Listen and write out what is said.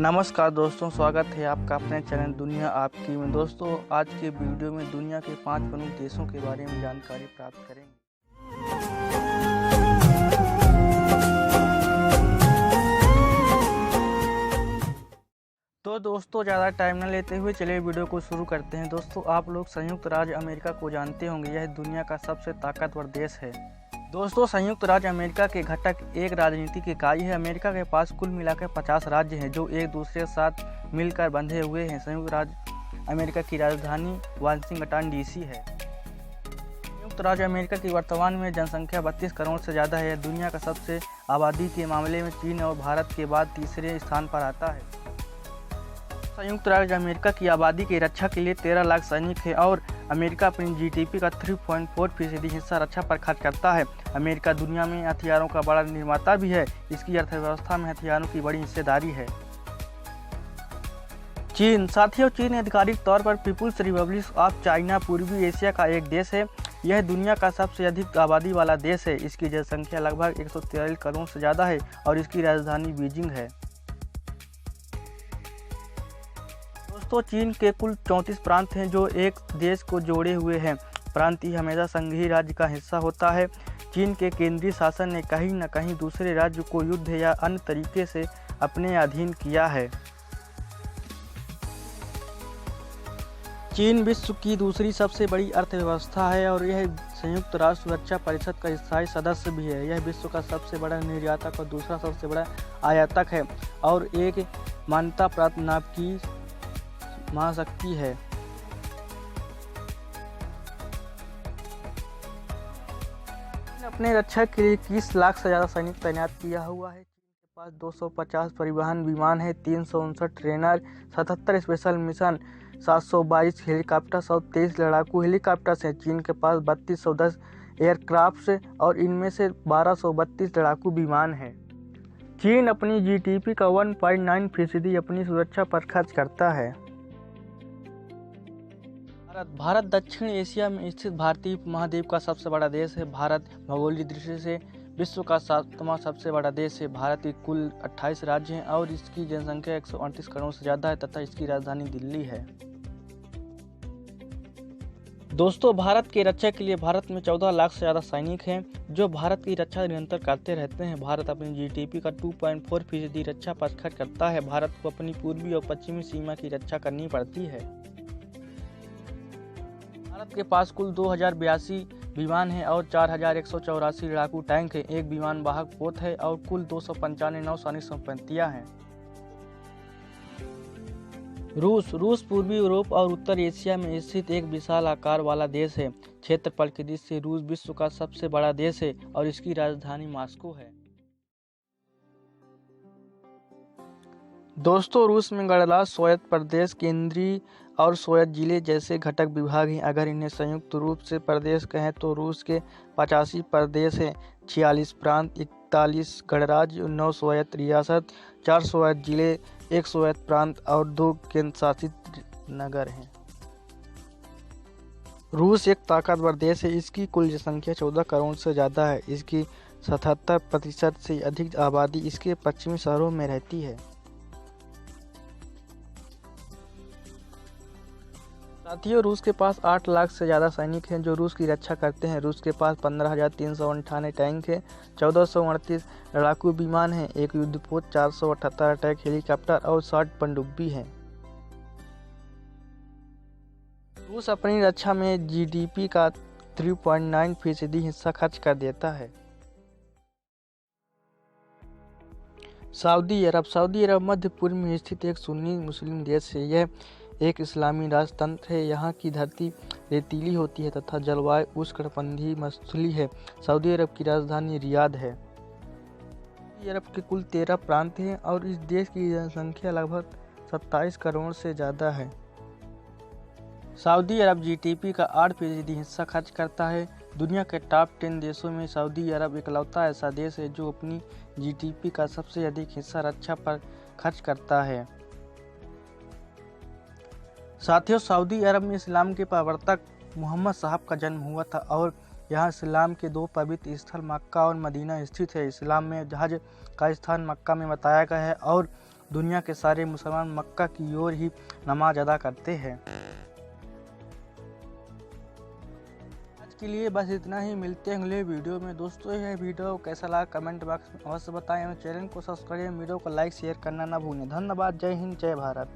नमस्कार दोस्तों, स्वागत है आपका अपने चैनल दुनिया आपकी में। दोस्तों, आज के वीडियो में दुनिया के 5 प्रमुख देशों के बारे में जानकारी प्राप्त करेंगे। तो दोस्तों, ज़्यादा टाइम न लेते हुए चलिए वीडियो को शुरू करते हैं। दोस्तों, आप लोग संयुक्त राज्य अमेरिका को जानते होंगे। यह दुनिया का सबसे ताकतवर देश है। दोस्तों, संयुक्त राज्य अमेरिका के घटक एक राजनीतिक इकाई है। अमेरिका के पास कुल मिलाकर 50 राज्य हैं जो एक दूसरे के साथ मिलकर बंधे हुए हैं। संयुक्त राज्य अमेरिका की राजधानी वाशिंगटन डीसी है। संयुक्त राज्य अमेरिका की वर्तमान में जनसंख्या 32 करोड़ से ज़्यादा है। दुनिया का सबसे आबादी के मामले में चीन और भारत के बाद तीसरे स्थान पर आता है। संयुक्त राज्य अमेरिका की आबादी की रक्षा के लिए 13 लाख सैनिक हैं और अमेरिका अपनी जीडीपी का 3.4% हिस्सा रक्षा पर खर्च करता है। अमेरिका दुनिया में हथियारों का बड़ा निर्माता भी है। इसकी अर्थव्यवस्था में हथियारों की बड़ी हिस्सेदारी है। चीन चीन आधिकारिक तौर पर पीपुल्स रिपब्लिक ऑफ चाइना पूर्वी एशिया का एक देश है। यह दुनिया का सबसे अधिक आबादी वाला देश है। इसकी जनसंख्या लगभग 143 करोड़ से ज़्यादा है और इसकी राजधानी बीजिंग है। दोस्तों, चीन के कुल 34 प्रांत हैं जो एक देश को जोड़े हुए हैं। प्रांत ही हमेशा संघीय राज्य का हिस्सा होता है। चीन के केंद्रीय शासन ने कहीं न कहीं दूसरे राज्य को युद्ध या अन्य तरीके से अपने अधीन किया है। चीन विश्व की दूसरी सबसे बड़ी अर्थव्यवस्था है और यह संयुक्त राष्ट्र सुरक्षा परिषद का स्थायी सदस्य भी है। यह विश्व का सबसे बड़ा निर्यातक और दूसरा सबसे बड़ा आयातक है और एक मान्यता प्राप्त नाभिकीय महाशक्ति है। अपने रक्षा के लिए 21 लाख से ज़्यादा सैनिक तैनात किया हुआ है। चीन के पास 250 परिवहन विमान है, 359 ट्रेनर, 77 स्पेशल मिशन, 722 हेलीकॉप्टर, 123 लड़ाकू हेलीकॉप्टर्स हैं। चीन के पास 3210 एयरक्राफ्ट और इनमें से 1232 लड़ाकू विमान हैं। चीन अपनी जीडीपी का 1.9% अपनी सुरक्षा पर खर्च करता है। भारत दक्षिण एशिया में स्थित भारतीय उपमहाद्वीप का सबसे बड़ा देश है। भारत भौगोलिक दृष्टि से विश्व का 7वां सबसे बड़ा देश है। भारत के कुल 28 राज्य हैं और इसकी जनसंख्या 138 करोड़ से ज़्यादा है तथा इसकी राजधानी दिल्ली है। दोस्तों, भारत की रक्षा के लिए भारत में 14 लाख से ज़्यादा सैनिक हैं जो भारत की रक्षा निरंतर करते रहते हैं। भारत अपनी जीडीपी का 2.4% रक्षा पर खर्च करता है। भारत को अपनी पूर्वी और पश्चिमी सीमा की रक्षा करनी पड़ती है। भारत के पास कुल 2082 विमान हैं और 4184 लड़ाकू टैंक हैं। एक विमान वाहक पोत है और कुल 295 नौसैनिक संपत्तियां हैं। रूस पूर्वी यूरोप और उत्तर एशिया में स्थित एक विशाल आकार वाला देश है। क्षेत्रफल की दृष्टि से रूस विश्व का सबसे बड़ा देश है और इसकी राजधानी मॉस्को है। दोस्तों, रूस में गणराज्य, स्वायत्त प्रदेश, केंद्रीय और स्वायत्त जिले जैसे घटक विभाग हैं। अगर इन्हें संयुक्त रूप से प्रदेश कहें तो रूस के 85 प्रदेश हैं, 46 प्रांत, 41 गणराज्य, 9 स्वायत्त रियासत, 4 स्वायत्त जिले, 1 स्वायत्त प्रांत और 2 केंद्र शासित नगर हैं। रूस एक ताकतवर देश है। इसकी कुल जनसंख्या 14 करोड़ से ज़्यादा है। इसकी 77% से अधिक आबादी इसके पश्चिमी शहरों में रहती है। साथियों, रूस के पास 8 लाख से ज़्यादा सैनिक हैं जो रूस की रक्षा करते हैं। रूस के पास 15,398 टैंक हैं, 1438 लड़ाकू विमान हैं, एक युद्धपोत, 478 अटैक हेलीकॉप्टर और 60 पनडुब्बी हैं। रूस अपनी रक्षा में जीडीपी का 3.9% हिस्सा खर्च कर देता है। सऊदी अरब मध्य पूर्व में स्थित एक सुन्नी मुस्लिम देश है। यह एक इस्लामी राजतंत्र है। यहाँ की धरती रेतीली होती है तथा जलवायु उष्णकटिबंधीय मौसमी है। सऊदी अरब की राजधानी रियाद है। सऊदी अरब के कुल 13 प्रांत हैं और इस देश की जनसंख्या लगभग 27 करोड़ से ज़्यादा है। सऊदी अरब जीडीपी का 8% हिस्सा खर्च करता है। दुनिया के टॉप 10 देशों में सऊदी अरब इकलौता ऐसा देश है जो अपनी जीडीपी का सबसे अधिक हिस्सा रक्षा पर खर्च करता है। साथियों, सऊदी अरब में इस्लाम के प्रवर्तक मोहम्मद साहब का जन्म हुआ था और यहाँ इस्लाम के 2 पवित्र स्थल मक्का और मदीना स्थित है। इस्लाम में हज का स्थान मक्का में बताया गया है और दुनिया के सारे मुसलमान मक्का की ओर ही नमाज अदा करते हैं। आज के लिए बस इतना ही, मिलते हैं अगले वीडियो में। दोस्तों यह वीडियो कैसा लगा कमेंट बॉक्स में अवश्य बताएं और चैनल को सब्सक्राइब, वीडियो को लाइक शेयर करना ना भूलें। धन्यवाद। जय हिंद, जय भारत।